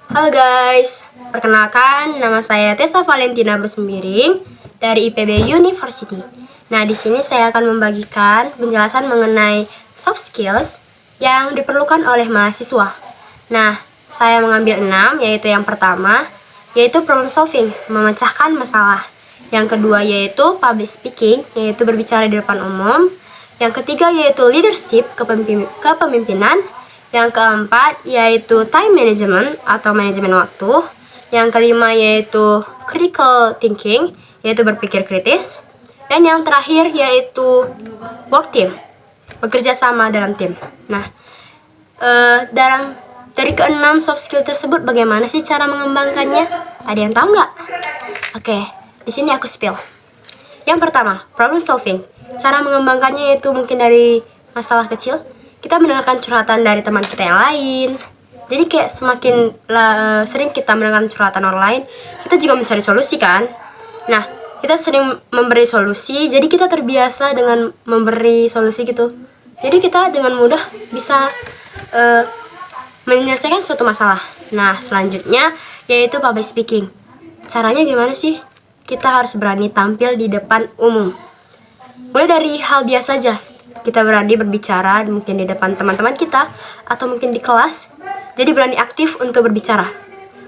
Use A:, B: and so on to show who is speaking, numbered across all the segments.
A: Halo guys, perkenalkan nama saya Tessa Valentina Bersembiring dari IPB University. Nah, di sini saya akan membagikan penjelasan mengenai soft skills yang diperlukan oleh mahasiswa. Nah, saya mengambil 6, yaitu yang pertama, yaitu problem solving, memecahkan masalah. Yang kedua yaitu public speaking, yaitu berbicara di depan umum. Yang ketiga yaitu leadership, kepemimpinan. Yang keempat yaitu time management atau manajemen waktu. Yang kelima yaitu critical thinking, yaitu berpikir kritis. Dan yang terakhir yaitu work team, bekerja sama dalam tim. Nah, dari keenam soft skill tersebut bagaimana sih cara mengembangkannya? Ada yang tahu nggak? Oke, di sini aku spill. Yang pertama, problem solving. Cara mengembangkannya yaitu mungkin dari masalah kecil. Kita mendengarkan curhatan dari teman kita yang lain. Jadi kayak semakin sering kita mendengarkan curhatan orang lain, kita juga mencari solusi kan. Nah, kita sering memberi solusi, jadi kita terbiasa dengan memberi solusi gitu. Jadi kita dengan mudah bisa menyelesaikan suatu masalah. Nah, selanjutnya yaitu public speaking. Caranya gimana sih? Kita harus berani tampil di depan umum. Mulai dari hal biasa aja. Kita berani berbicara mungkin di depan teman-teman kita atau mungkin di kelas. Jadi berani aktif untuk berbicara.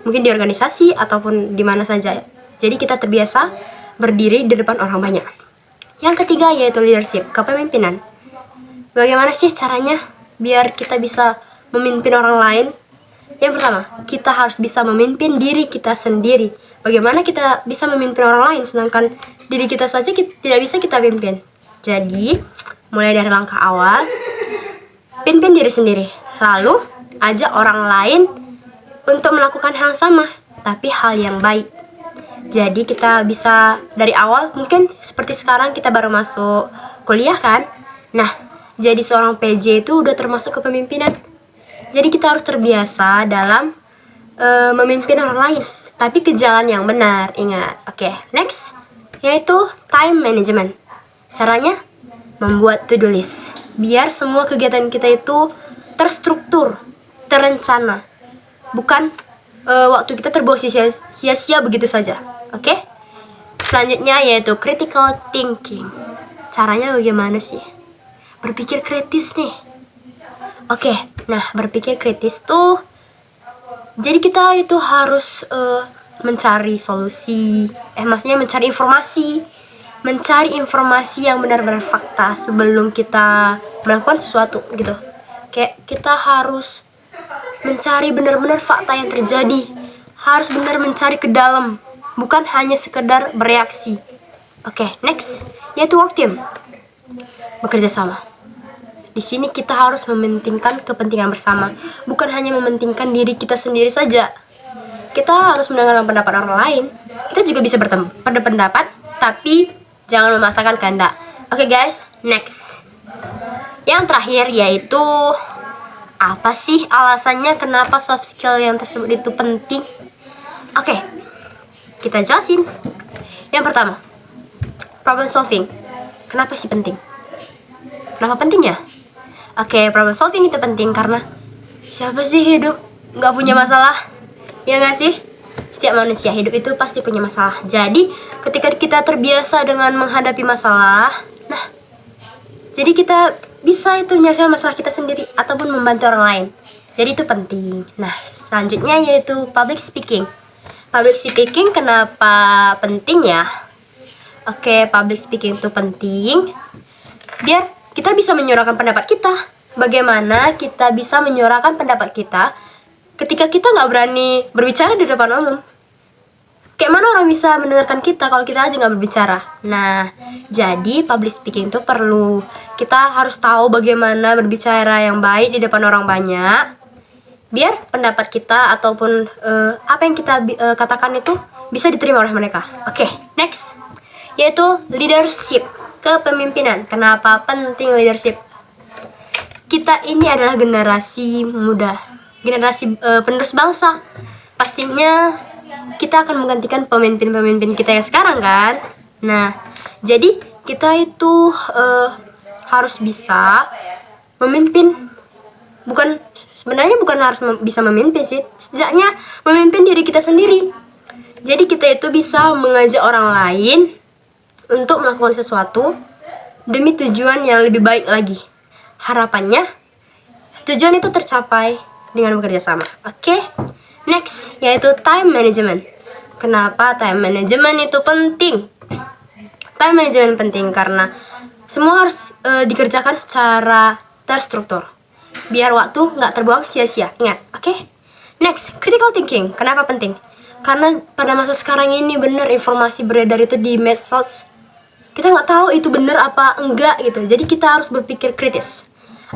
A: Mungkin di organisasi ataupun di mana saja. Jadi kita terbiasa berdiri di depan orang banyak. Yang ketiga yaitu leadership, kepemimpinan. Bagaimana sih caranya biar kita bisa memimpin orang lain? Yang pertama, kita harus bisa memimpin diri kita sendiri. Bagaimana kita bisa memimpin orang lain sedangkan diri kita saja tidak bisa kita pimpin? Jadi, mulai dari langkah awal, pimpin diri sendiri. Lalu, ajak orang lain untuk melakukan hal yang sama, tapi hal yang baik. Jadi, kita bisa dari awal, mungkin seperti sekarang kita baru masuk kuliah kan? Nah, jadi seorang PJ itu udah termasuk kepemimpinan. Jadi kita harus terbiasa dalam memimpin orang lain, tapi ke jalan yang benar, ingat. Oke, next yaitu time management. Caranya membuat to-do list, biar semua kegiatan kita itu terstruktur, terencana, bukan waktu kita terbuang sia-sia begitu saja. Oke, selanjutnya yaitu critical thinking. Caranya bagaimana sih? Berpikir kritis nih. Oke, nah berpikir kritis tuh, jadi kita itu harus mencari solusi, maksudnya mencari informasi yang benar-benar fakta sebelum kita melakukan sesuatu gitu. Kayak kita harus mencari benar-benar fakta yang terjadi, harus benar mencari ke dalam, bukan hanya sekedar bereaksi. Oke, next yaitu work team, bekerja sama. Di sini kita harus mementingkan kepentingan bersama, bukan hanya mementingkan diri kita sendiri saja. Kita harus mendengarkan pendapat orang lain. Kita juga bisa berpendapat, tapi jangan memaksakan kehendak. Oke guys, next. Yang terakhir yaitu apa sih alasannya kenapa soft skill yang tersebut itu penting? Oke, kita jelasin. Yang pertama, problem solving. Kenapa sih penting? Kenapa pentingnya? Oke, problem solving itu penting karena siapa sih hidup nggak punya masalah? Ya nggak sih? Setiap manusia hidup itu pasti punya masalah. Jadi, ketika kita terbiasa dengan menghadapi masalah, nah, jadi kita bisa itu menyelesaikan masalah kita sendiri ataupun membantu orang lain. Jadi itu penting. Nah, selanjutnya yaitu public speaking. Public speaking kenapa penting ya? Oke, public speaking itu penting biar kita bisa menyuarakan pendapat kita. Bagaimana kita bisa menyuarakan pendapat kita ketika kita nggak berani berbicara di depan umum? Kayak mana orang bisa mendengarkan kita kalau kita aja nggak berbicara? Nah, jadi public speaking itu perlu. Kita harus tahu bagaimana berbicara yang baik di depan orang banyak, biar pendapat kita ataupun apa yang kita katakan itu bisa diterima oleh mereka. Oke, next yaitu leadership, kepemimpinan. Kenapa penting leadership? Kita ini adalah generasi muda, generasi penerus bangsa. Pastinya kita akan menggantikan pemimpin-pemimpin kita yang sekarang kan. Nah, jadi kita itu harus bisa memimpin, bukan sebenarnya bukan harus bisa memimpin sih, setidaknya memimpin diri kita sendiri. Jadi kita itu bisa mengajak orang lain untuk melakukan sesuatu demi tujuan yang lebih baik lagi. Harapannya tujuan itu tercapai dengan bekerja sama. Oke? Next, yaitu time management. Kenapa time management itu penting? Time management penting karena semua harus dikerjakan secara terstruktur, biar waktu nggak terbuang sia-sia. Ingat, oke? Next, critical thinking. Kenapa penting? Karena pada masa sekarang ini bener informasi beredar itu di medsos. Kita nggak tahu itu bener apa enggak gitu. Jadi kita harus berpikir kritis.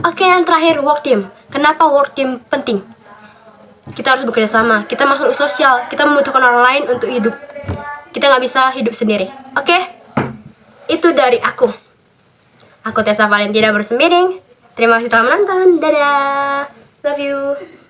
A: Oke, yang terakhir, work team. Kenapa work team penting? Kita harus bekerja sama. Kita makhluk sosial. Kita membutuhkan orang lain untuk hidup. Kita nggak bisa hidup sendiri. Oke? Itu dari aku. Aku Tessa Valentina Bersemiring. Terima kasih telah menonton. Dadah. Love you.